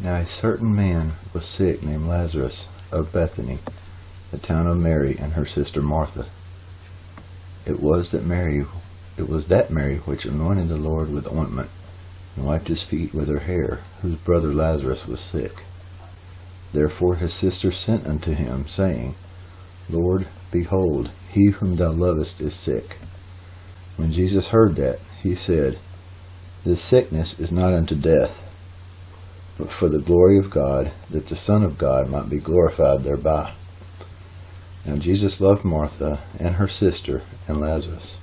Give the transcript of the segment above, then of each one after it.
Now a certain man was sick named Lazarus of Bethany, the town of Mary and her sister Martha. It was that Mary which anointed the Lord with ointment, and wiped his feet with her hair, whose brother Lazarus was sick. Therefore his sister sent unto him, saying, Lord, behold, he whom thou lovest is sick. When Jesus heard that, he said, This sickness is not unto death, but for the glory of God, that the Son of God might be glorified thereby. Now Jesus loved Martha, and her sister, and Lazarus.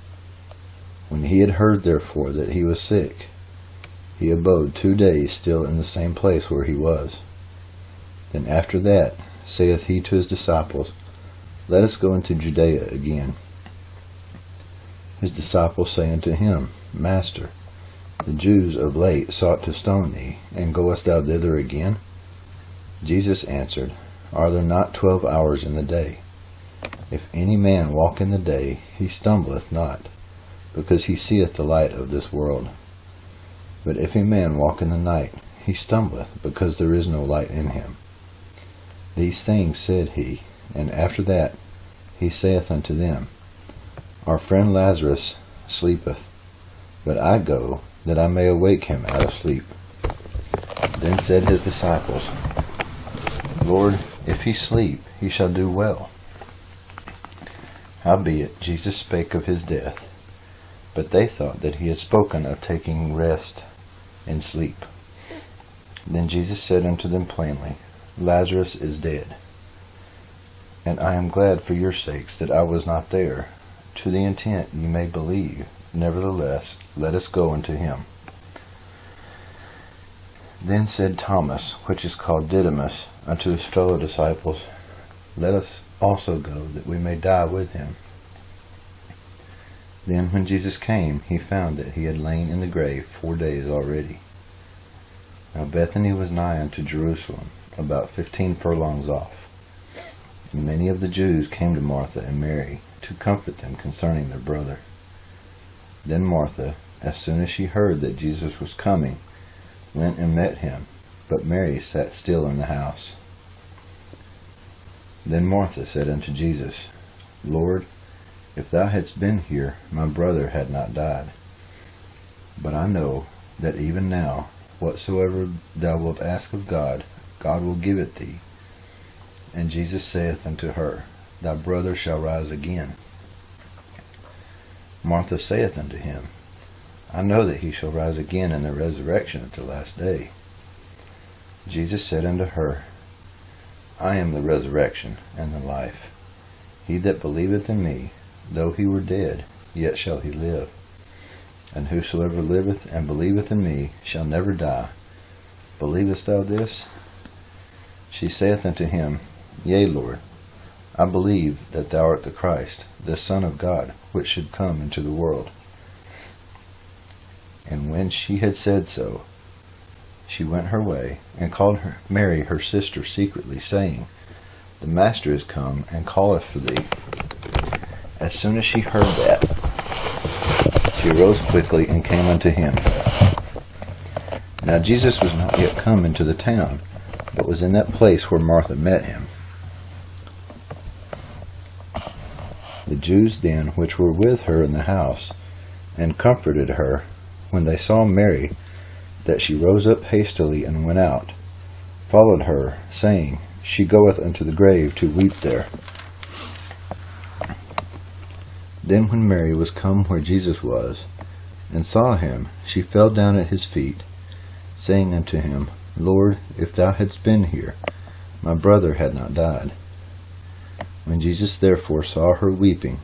When he had heard therefore that he was sick, he abode 2 days still in the same place where he was. Then after that saith he to his disciples, Let us go into Judea again. His disciples say unto him, Master, the Jews of late sought to stone thee, and goest thou thither again? Jesus answered, Are there not 12 hours in the day? If any man walk in the day, he stumbleth not, because he seeth the light of this world. But if a man walk in the night, he stumbleth, because there is no light in him. These things said he, and after that he saith unto them, Our friend Lazarus sleepeth, but I go, that I may awake him out of sleep. Then said his disciples, Lord, if he sleep, he shall do well. Howbeit Jesus spake of his death, but they thought that he had spoken of taking rest in sleep. Then Jesus said unto them plainly, Lazarus is dead, and I am glad for your sakes that I was not there, to the intent ye may believe. Nevertheless, let us go unto him. Then said Thomas, which is called Didymus, unto his fellow disciples, Let us also go, that we may die with him. Then when Jesus came, he found that he had lain in the grave 4 days already. Now Bethany was nigh unto Jerusalem, about 15 furlongs off. And many of the Jews came to Martha and Mary, to comfort them concerning their brother. Then Martha, as soon as she heard that Jesus was coming, went and met him, but Mary sat still in the house. Then Martha said unto Jesus, Lord, if thou hadst been here, my brother had not died. But I know that even now, whatsoever thou wilt ask of God, God will give it thee. And Jesus saith unto her, Thy brother shall rise again. Martha saith unto him, I know that he shall rise again in the resurrection at the last day. Jesus said unto her, I am the resurrection and the life. He that believeth in me, though he were dead, yet shall he live. And whosoever liveth and believeth in me shall never die. Believest thou this? She saith unto him, Yea, Lord, I believe that thou art the Christ, the Son of God, which should come into the world. And when she had said so, she went her way, and called Mary her sister secretly, saying, The Master is come, and calleth for thee. As soon as she heard that, she arose quickly and came unto him. Now Jesus was not yet come into the town, but was in that place where Martha met him. The Jews then which were with her in the house, and comforted her, when they saw Mary, that she rose up hastily and went out, followed her, saying, She goeth unto the grave to weep there. Then when Mary was come where Jesus was, and saw him, she fell down at his feet, saying unto him, Lord, if thou hadst been here, my brother had not died. When Jesus therefore saw her weeping,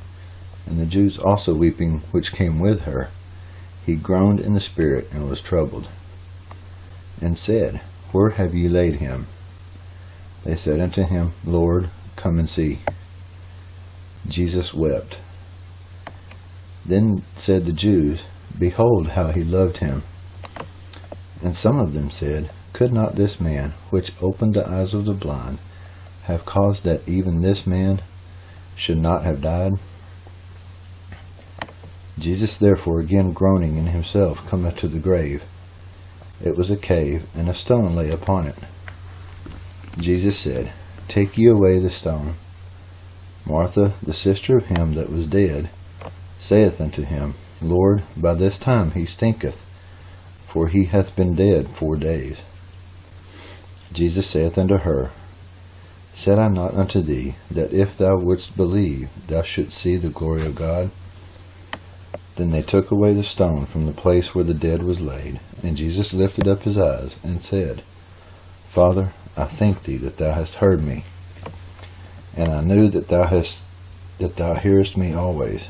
and the Jews also weeping which came with her, he groaned in the spirit and was troubled, and said, Where have ye laid him? They said unto him, Lord, come and see. Jesus wept. Then said the Jews, Behold how he loved him. And some of them said, Could not this man, which opened the eyes of the blind, have caused that even this man should not have died? Jesus therefore, again groaning in himself, cometh to the grave. It was a cave, and a stone lay upon it. Jesus said, Take ye away the stone. Martha, the sister of him that was dead, saith unto him, Lord, by this time he stinketh, for he hath been dead 4 days. Jesus saith unto her, Said I not unto thee, that if thou wouldst believe, thou shouldst see the glory of God? Then they took away the stone from the place where the dead was laid, and Jesus lifted up his eyes, and said, Father, I thank thee that thou hast heard me, and I knew that thou hearest me always.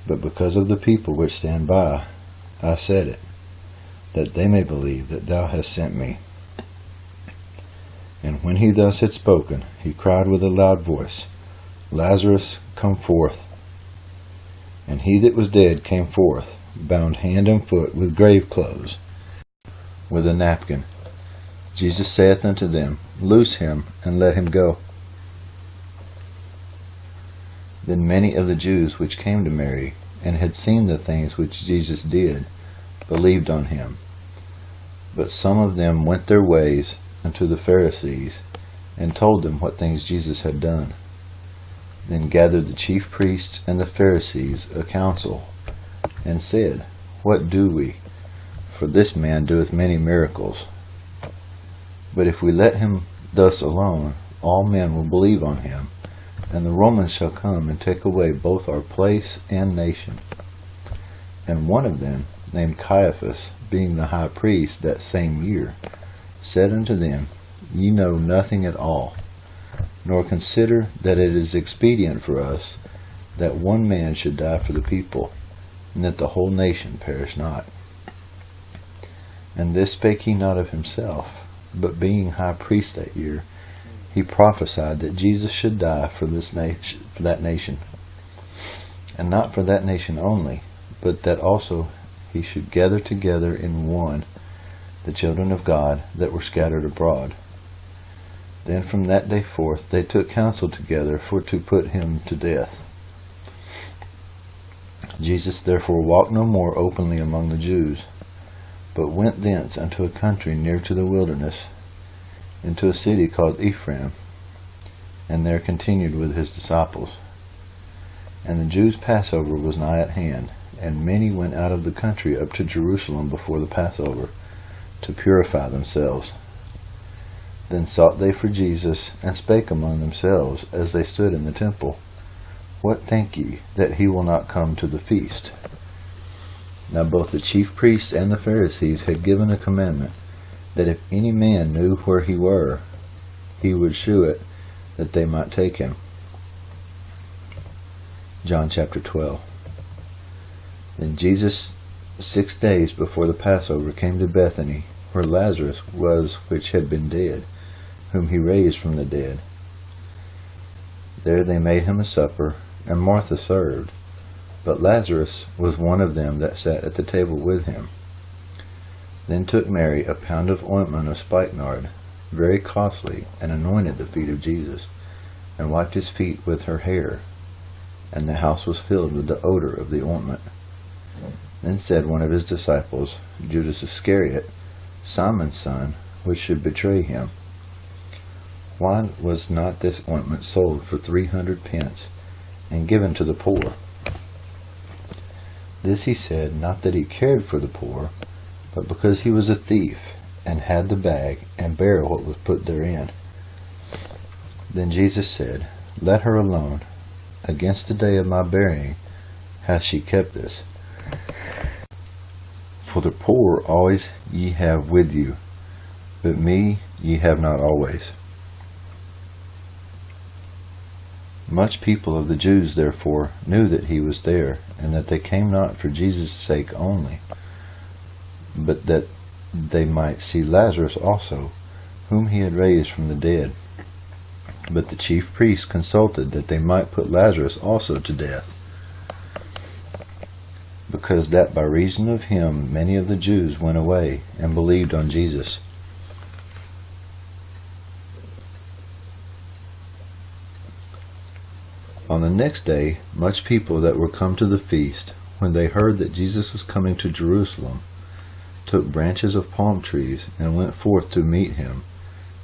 But because of the people which stand by, I said it, that they may believe that thou hast sent me. And when he thus had spoken, he cried with a loud voice, Lazarus, come forth. And he that was dead came forth, bound hand and foot with grave clothes, with a napkin. Jesus saith unto them, Loose him, and let him go. Then many of the Jews which came to Mary, and had seen the things which Jesus did, believed on him. But some of them went their ways unto the Pharisees, and told them what things Jesus had done. Then gathered the chief priests and the Pharisees a council, and said, What do we? For this man doeth many miracles. But if we let him thus alone, all men will believe on him, and the Romans shall come and take away both our place and nation. And one of them, named Caiaphas, being the high priest that same year, said unto them, Ye know nothing at all, nor consider that it is expedient for us that one man should die for the people, and that the whole nation perish not. And this spake he not of himself, but being high priest that year, he prophesied that Jesus should die for that nation, and not for that nation only, but that also he should gather together in one the children of God that were scattered abroad. Then from that day forth they took counsel together for to put him to death. Jesus therefore walked no more openly among the Jews, but went thence unto a country near to the wilderness, into a city called Ephraim, and there continued with his disciples. And the Jews' Passover was nigh at hand, and many went out of the country up to Jerusalem before the Passover, to purify themselves. Then sought they for Jesus, and spake among themselves, as they stood in the temple, What think ye, that he will not come to the feast? Now both the chief priests and the Pharisees had given a commandment, that if any man knew where he were, he would shew it, that they might take him. John chapter 12. Then Jesus 6 days before the Passover came to Bethany, where Lazarus was which had been dead, whom he raised from the dead. There they made him a supper, and Martha served, but Lazarus was one of them that sat at the table with him. Then took Mary a pound of ointment of spikenard, very costly, and anointed the feet of Jesus, and wiped his feet with her hair. And the house was filled with the odor of the ointment. Then said one of his disciples, Judas Iscariot, Simon's son, which should betray him, Why was not this ointment sold for 300 pence, and given to the poor? This he said, not that he cared for the poor, but because he was a thief, and had the bag, and bare what was put therein. Then Jesus said, Let her alone. Against the day of my burying hath she kept this. For the poor always ye have with you, but me ye have not always. Much people of the Jews therefore knew that he was there, and that they came not for Jesus' sake only, but that they might see Lazarus also, whom he had raised from the dead. But the chief priests consulted that they might put Lazarus also to death, because that by reason of him many of the Jews went away and believed on Jesus. On the next day, much people that were come to the feast, when they heard that Jesus was coming to Jerusalem, took branches of palm trees, and went forth to meet him,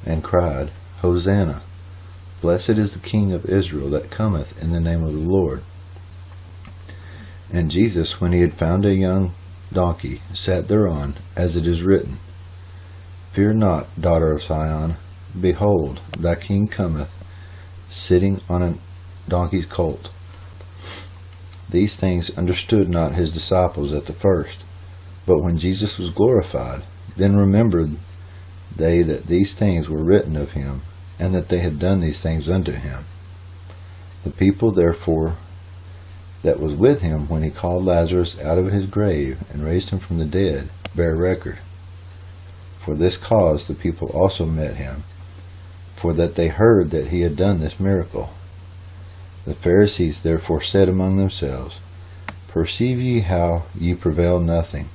and cried, Hosanna! Blessed is the King of Israel that cometh in the name of the Lord. And Jesus, when he had found a young donkey, sat thereon, as it is written, Fear not, daughter of Sion, behold, thy King cometh, sitting on a donkey's colt. These things understood not his disciples at the first. But when Jesus was glorified, then remembered they that these things were written of him, and that they had done these things unto him. The people therefore that was with him when he called Lazarus out of his grave and raised him from the dead bear record. For this cause the people also met him, for that they heard that he had done this miracle. The Pharisees therefore said among themselves, Perceive ye how ye prevail nothing?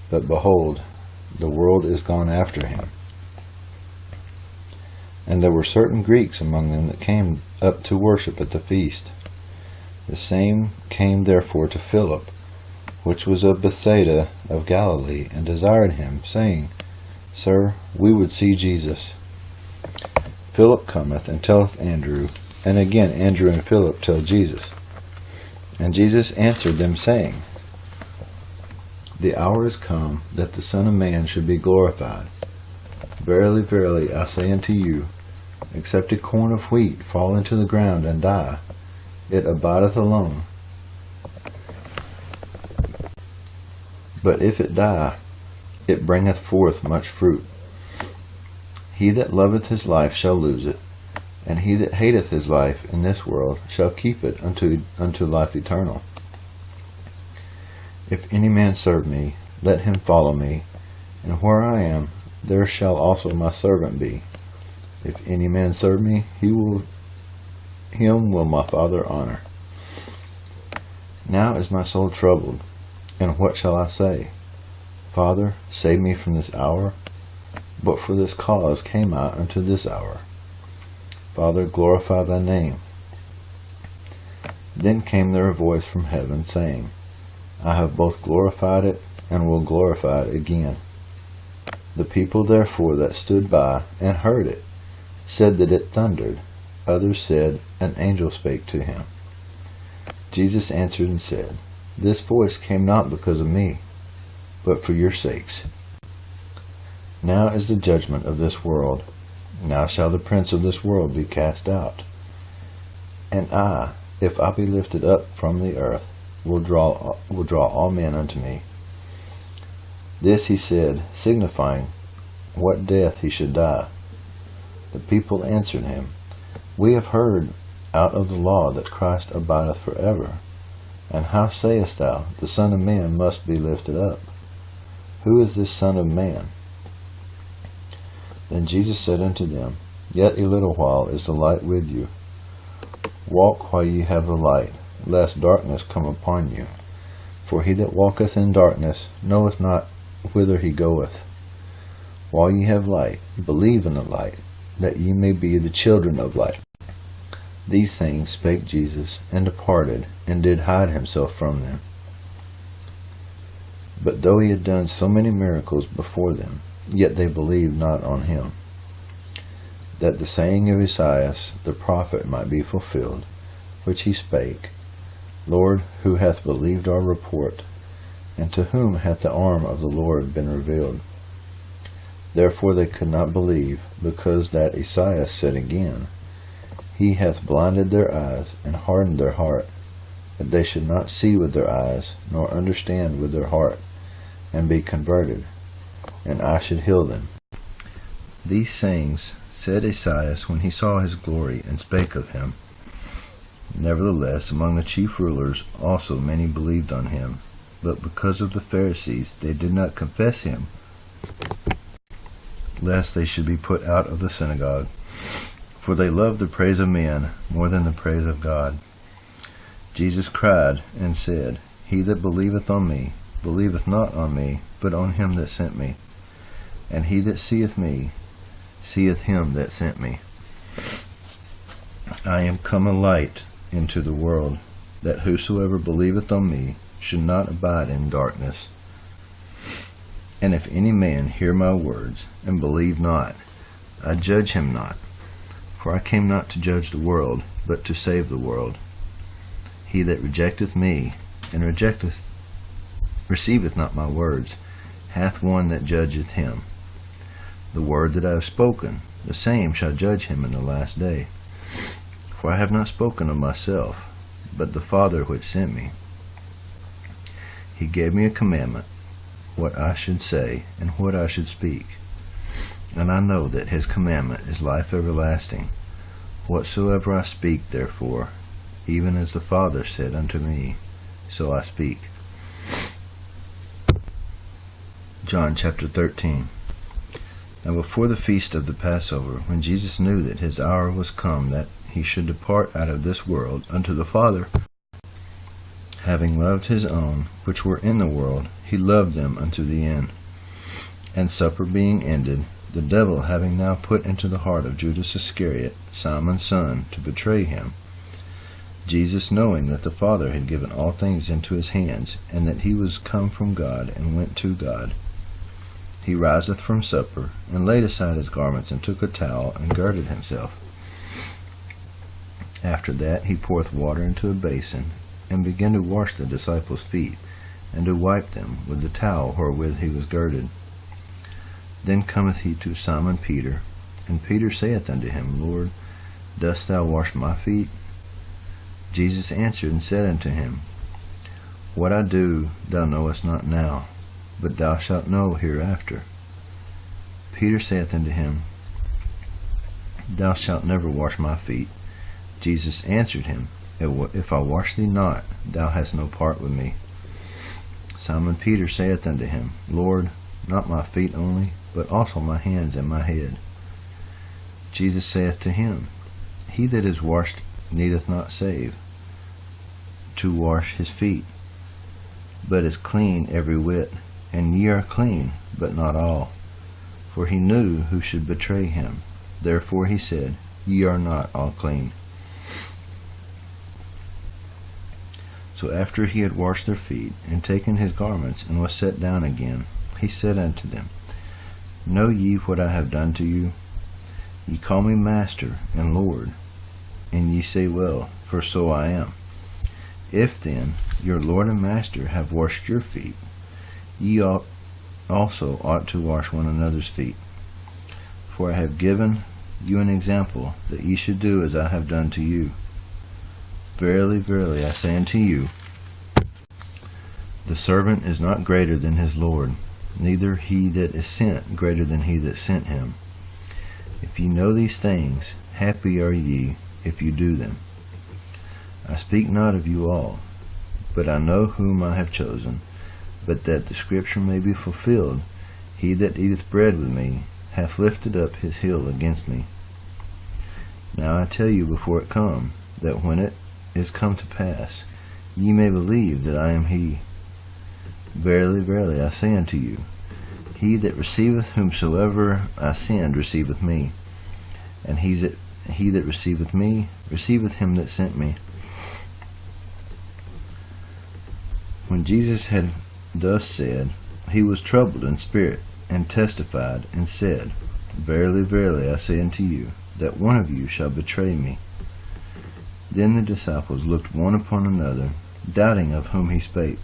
But behold, the world is gone after him. And there were certain Greeks among them that came up to worship at the feast. The same came therefore to Philip, which was of Bethsaida of Galilee, and desired him, saying, Sir, we would see Jesus. Philip cometh and telleth Andrew, and again Andrew and Philip tell Jesus. And Jesus answered them, saying, The hour is come that the Son of Man should be glorified. Verily, verily, I say unto you, except a corn of wheat fall into the ground and die, it abideth alone. But if it die, it bringeth forth much fruit. He that loveth his life shall lose it, and he that hateth his life in this world shall keep it unto life eternal. If any man serve me, let him follow me, and where I am, there shall also my servant be. If any man serve me, him will my Father honor. Now is my soul troubled, and what shall I say? Father, save me from this hour. But for this cause came I unto this hour. Father, glorify thy name. Then came there a voice from heaven, saying, I have both glorified it, and will glorify it again. The people therefore that stood by and heard it said that it thundered. Others said, An angel spake to him. Jesus answered and said, This voice came not because of me, but for your sakes. Now is the judgment of this world. Now shall the prince of this world be cast out. And I, if I be lifted up from the earth, will draw all men unto me. This he said, signifying what death he should die. The people answered him, We have heard out of the law that Christ abideth forever. And how sayest thou, the Son of Man must be lifted up? Who is this Son of Man? Then Jesus said unto them, Yet a little while is the light with you. Walk while ye have the light, lest darkness come upon you. For he that walketh in darkness knoweth not whither he goeth. While ye have light, believe in the light, that ye may be the children of light. These things spake Jesus, and departed, and did hide himself from them. But though he had done so many miracles before them, yet they believed not on him, that the saying of Esaias the prophet might be fulfilled, which he spake, Lord, who hath believed our report, and to whom hath the arm of the Lord been revealed? Therefore they could not believe, because that Esaias said again, He hath blinded their eyes, and hardened their heart, that they should not see with their eyes, nor understand with their heart, and be converted, and I should heal them. These sayings said Esaias when he saw his glory, and spake of him. Nevertheless, among the chief rulers also many believed on him, but because of the Pharisees they did not confess him, lest they should be put out of the synagogue. For they loved the praise of men more than the praise of God. Jesus cried and said, He that believeth on me, believeth not on me, but on him that sent me. And he that seeth me, seeth him that sent me. I am come a light into the world, that whosoever believeth on me should not abide in darkness. And if any man hear my words, and believe not, I judge him not. For I came not to judge the world, but to save the world. He that rejecteth me, and receiveth not my words, hath one that judgeth him. The word that I have spoken, the same shall judge him in the last day. For I have not spoken of myself, but the Father which sent me. He gave me a commandment, what I should say, and what I should speak. And I know that his commandment is life everlasting. Whatsoever I speak, therefore, even as the Father said unto me, so I speak. John chapter 13. Now before the feast of the Passover, when Jesus knew that his hour was come that he should depart out of this world unto the Father, having loved his own which were in the world, he loved them unto the end. And supper being ended, the devil having now put into the heart of Judas Iscariot, Simon's son, to betray him, Jesus, knowing that the Father had given all things into his hands, and that he was come from God and went to God, he riseth from supper, and laid aside his garments, and took a towel, and girded himself. After that he poureth water into a basin, and began to wash the disciples' feet, and to wipe them with the towel wherewith he was girded. Then cometh he to Simon Peter, and Peter saith unto him, Lord, dost thou wash my feet? Jesus answered and said unto him, What I do thou knowest not now, but thou shalt know hereafter. Peter saith unto him, Thou shalt never wash my feet. Jesus answered him, If I wash thee not, thou hast no part with me. Simon Peter saith unto him, Lord, not my feet only, but also my hands and my head. Jesus saith to him, He that is washed needeth not save to wash his feet, but is clean every whit. And ye are clean, but not all. For he knew who should betray him. Therefore he said, Ye are not all clean. So after he had washed their feet, and taken his garments, and was set down again, he said unto them, Know ye what I have done to you? Ye call me Master and Lord, and ye say well, for so I am. If then your Lord and Master have washed your feet, ye also ought to wash one another's feet. For I have given you an example, that ye should do as I have done to you. Verily, verily, I say unto you, the servant is not greater than his Lord, neither he that is sent greater than he that sent him. If ye know these things, happy are ye if you do them. I speak not of you all, but I know whom I have chosen, but that the scripture may be fulfilled, He that eateth bread with me hath lifted up his heel against me. Now I tell you before it come, that when it is come to pass, ye may believe that I am he. Verily, verily, I say unto you, he that receiveth whomsoever I send receiveth me, and he that receiveth me receiveth him that sent me. When Jesus had thus said, he was troubled in spirit, and testified, and said, Verily, verily, I say unto you, that one of you shall betray me. Then the disciples looked one upon another, doubting of whom he spake.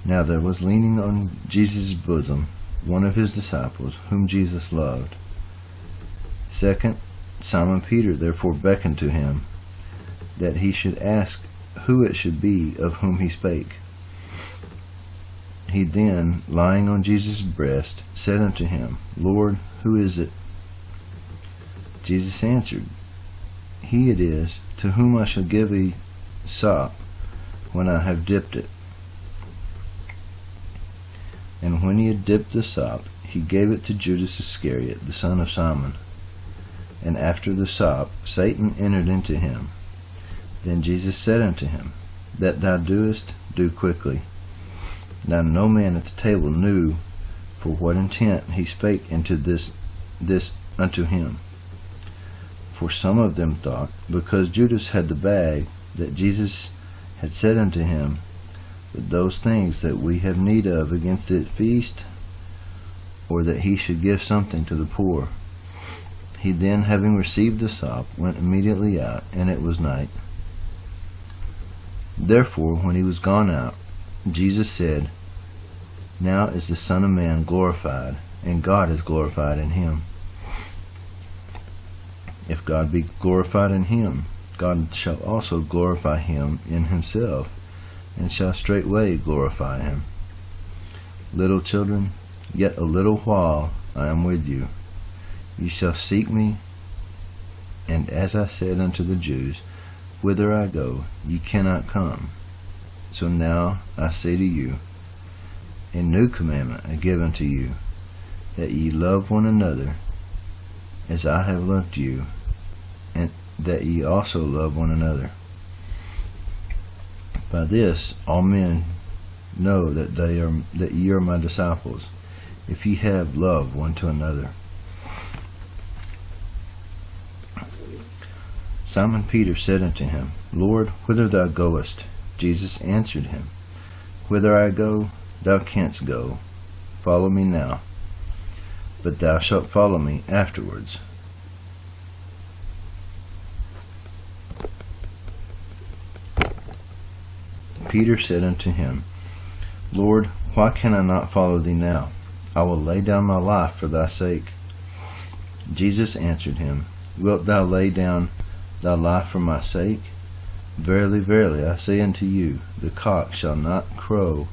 Now there was leaning on Jesus' bosom one of his disciples, whom Jesus loved. Second, Simon Peter therefore beckoned to him, that he should ask who it should be of whom he spake. He then, lying on Jesus' breast, said unto him, Lord, who is it? Jesus answered, He it is, to whom I shall give a sop when I have dipped it. And when he had dipped the sop, he gave it to Judas Iscariot, the son of Simon. And after the sop, Satan entered into him. Then Jesus said unto him, That thou doest, do quickly. Now no man at the table knew for what intent he spake into this unto him. For some of them thought, because Judas had the bag, that Jesus had said unto him, But those things that we have need of against the feast, or that he should give something to the poor. He then, having received the sop, went immediately out, and it was night. Therefore, when he was gone out, Jesus said, Now is the Son of Man glorified, and God is glorified in him. If God be glorified in him, God shall also glorify him in himself, and shall straightway glorify him. Little children, yet a little while I am with you. You shall seek me, and as I said unto the Jews, Whither I go, ye cannot come. So now I say to you, a new commandment I give unto you, that ye love one another, as I have loved you, and that ye also love one another. By this all men know that ye are my disciples, if ye have love one to another. Simon Peter said unto him, Lord, whither thou goest? Jesus answered him, Whither I go, thou canst go. Follow me now, but thou shalt follow me afterwards. Peter said unto him, Lord, why can I not follow thee now? I will lay down my life for thy sake. Jesus answered him, Wilt thou lay down thy life for my sake? Verily, verily, I say unto you, the cock shall not crow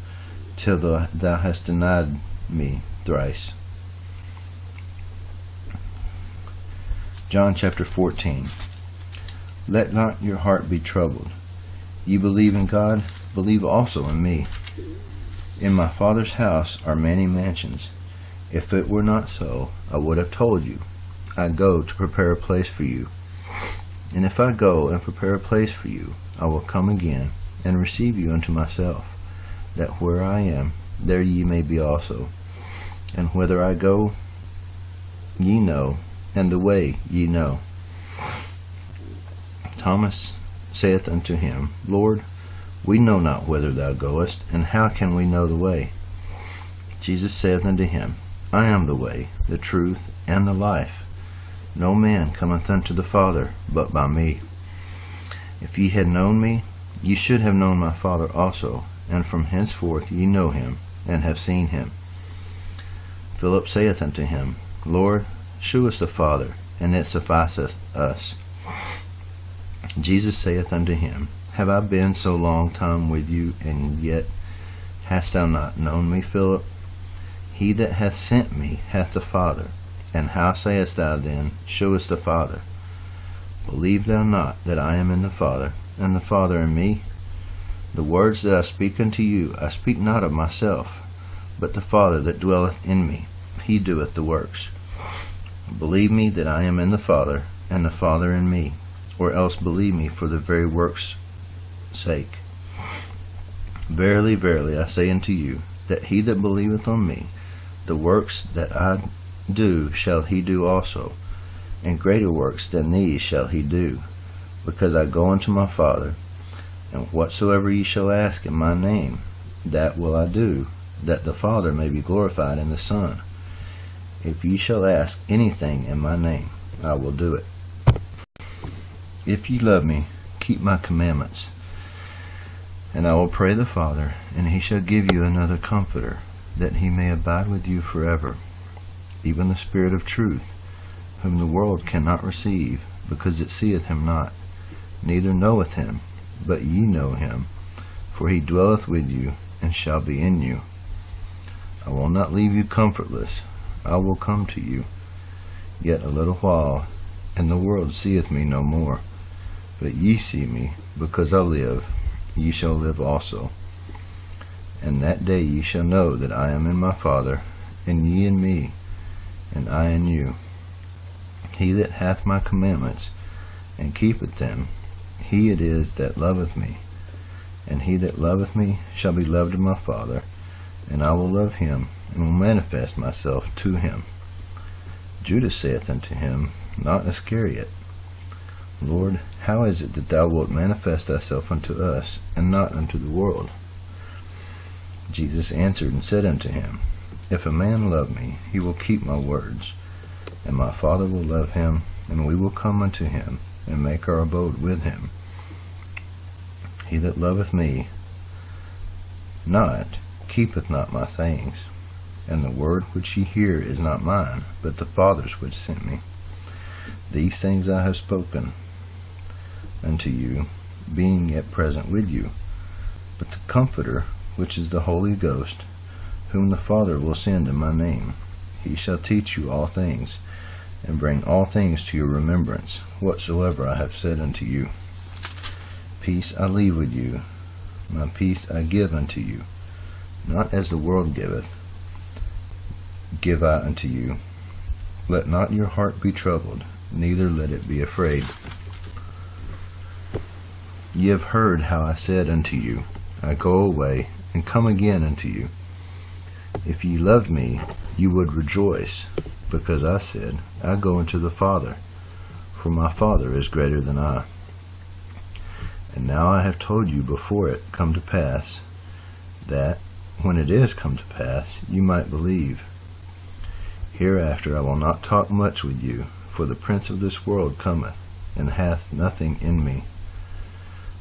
till thou hast denied me thrice. John chapter 14. Let not your heart be troubled. Ye believe in God, believe also in me. In my Father's house are many mansions. If it were not so, I would have told you. I go to prepare a place for you. And if I go and prepare a place for you, I will come again and receive you unto myself, that where I am, there ye may be also. And whither I go, ye know, and the way ye know. Thomas saith unto him, Lord, we know not whither thou goest, and how can we know the way? Jesus saith unto him, I am the way, the truth, and the life. No man cometh unto the Father but by me. If ye had known me, ye should have known my Father also, and from henceforth ye know him, and have seen him. Philip saith unto him, Lord, shew us the Father, and it sufficeth us. Jesus saith unto him, Have I been so long time with you, and yet hast thou not known me, Philip? He that hath sent me hath the Father. And how sayest thou then, Show us the Father? Believe thou not that I am in the Father, and the Father in me? The words that I speak unto you, I speak not of myself, but the Father that dwelleth in me, he doeth the works. Believe me that I am in the Father, and the Father in me, or else believe me for the very works' sake. Verily, verily, I say unto you, that he that believeth on me, the works that I do shall he do also, and greater works than these shall he do, because I go unto my Father. And whatsoever ye shall ask in my name, that will I do, that the Father may be glorified in the Son. If ye shall ask anything in my name, I will do it. If ye love me, keep my commandments. And I will pray the Father, and he shall give you another Comforter, that he may abide with you forever, even the Spirit of truth, whom the world cannot receive, because it seeth him not, neither knoweth him, but ye know him, for he dwelleth with you, and shall be in you. I will not leave you comfortless, I will come to you. Yet a little while, and the world seeth me no more. But ye see me, because I live, ye shall live also. And that day ye shall know that I am in my Father, and ye in me, and I in you. He that hath my commandments, and keepeth them, he it is that loveth me. And he that loveth me shall be loved of my Father, and I will love him, and will manifest myself to him. Judas saith unto him, not Iscariot, Lord, how is it that thou wilt manifest thyself unto us, and not unto the world? Jesus answered and said unto him, If a man love me, he will keep my words, and my Father will love him, and we will come unto him, and make our abode with him. He that loveth me not keepeth not my sayings, and the word which ye hear is not mine, but the Father's which sent me. These things I have spoken unto you, being yet present with you. But the Comforter, which is the Holy Ghost, whom the Father will send in my name, he shall teach you all things, and bring all things to your remembrance, whatsoever I have said unto you. Peace I leave with you, my peace I give unto you. Not as the world giveth, give I unto you. Let not your heart be troubled, neither let it be afraid. Ye have heard how I said unto you, I go away, and come again unto you. If ye loved me, ye would rejoice, because I said, I go unto the Father, for my Father is greater than I. And now I have told you before it come to pass, that, when it is come to pass, you might believe. Hereafter I will not talk much with you, for the prince of this world cometh, and hath nothing in me.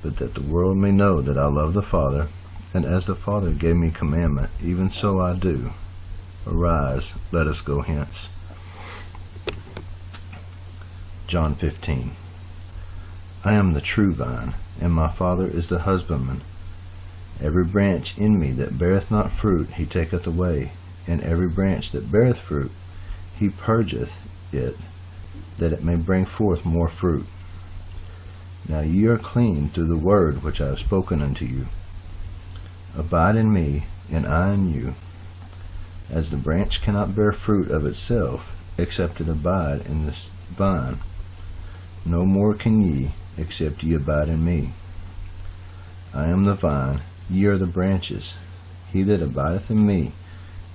But that the world may know that I love the Father, and as the Father gave me commandment, even so I do. Arise, let us go hence. John 15. I am the true vine, and my Father is the husbandman. Every branch in me that beareth not fruit he taketh away, and every branch that beareth fruit he purgeth it, that it may bring forth more fruit. Now ye are clean through the word which I have spoken unto you. Abide in me, and I in you. As the branch cannot bear fruit of itself, except it abide in the vine, no more can ye, except ye abide in me. I am the vine, ye are the branches. He that abideth in me,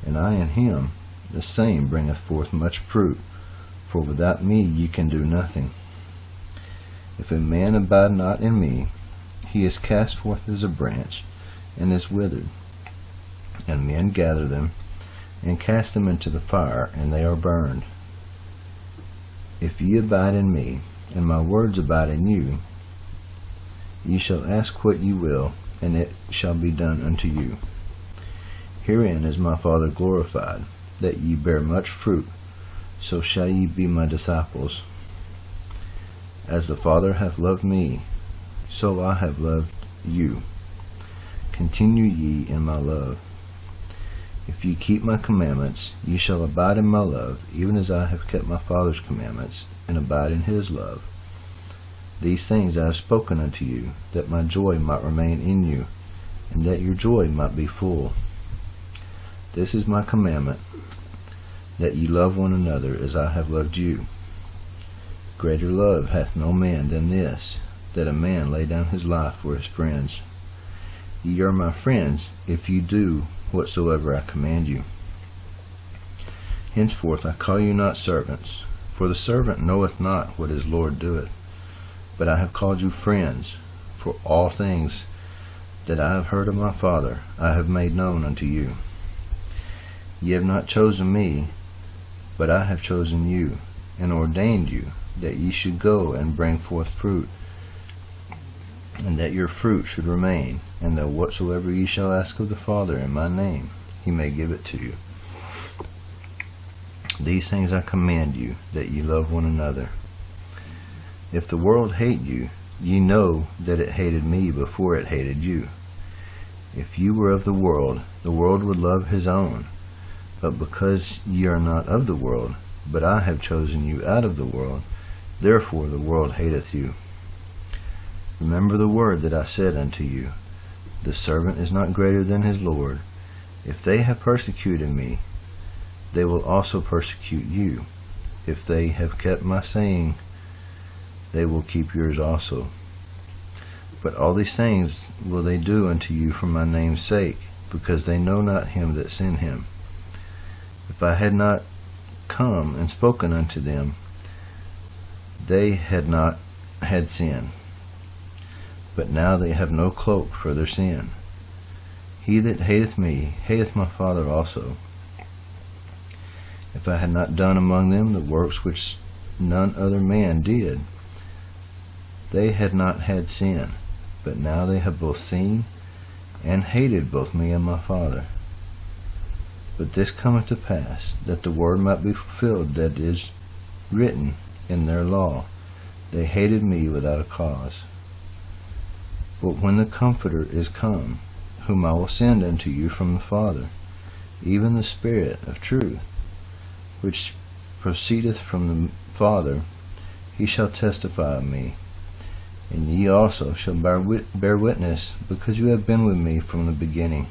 and I in him, the same bringeth forth much fruit, for without me ye can do nothing. If a man abide not in me, he is cast forth as a branch, and is withered. And men gather them, and cast them into the fire, and they are burned. If ye abide in me, and my words abide in you, ye shall ask what ye will, and it shall be done unto you. Herein is my Father glorified, that ye bear much fruit, so shall ye be my disciples. As the Father hath loved me, so I have loved you. Continue ye in my love. If ye keep my commandments, ye shall abide in my love, even as I have kept my Father's commandments, and abide in his love. These things I have spoken unto you, that my joy might remain in you, and that your joy might be full. This is my commandment, that ye love one another as I have loved you. Greater love hath no man than this, that a man lay down his life for his friends. Ye are my friends, if ye do whatsoever I command you. Henceforth I call you not servants, for the servant knoweth not what his Lord doeth. But I have called you friends, for all things that I have heard of my Father I have made known unto you. Ye have not chosen me, but I have chosen you, and ordained you, that ye should go and bring forth fruit, and that your fruit should remain, and that whatsoever ye shall ask of the Father in my name, he may give it to you. These things I command you, that ye love one another. If the world hate you, ye know that it hated me before it hated you. If you were of the world would love his own. But because ye are not of the world, but I have chosen you out of the world, therefore the world hateth you. Remember the word that I said unto you, the servant is not greater than his Lord. If they have persecuted me, they will also persecute you. If they have kept my saying, they will keep yours also. But all these things will they do unto you for my name's sake, because they know not him that sent him. If I had not come and spoken unto them, they had not had sin. But now they have no cloak for their sin. He that hateth me hateth my Father also. if I had not done among them the works which none other man did. They had not had sin, but now they have both seen and hated both me and my Father. But this cometh to pass, that the word might be fulfilled that is written in their law, they hated me without a cause. But when the Comforter is come, whom I will send unto you from the Father, even the Spirit of truth, which proceedeth from the Father, he shall testify of me. And ye also shall bear witness, because you have been with me from the beginning.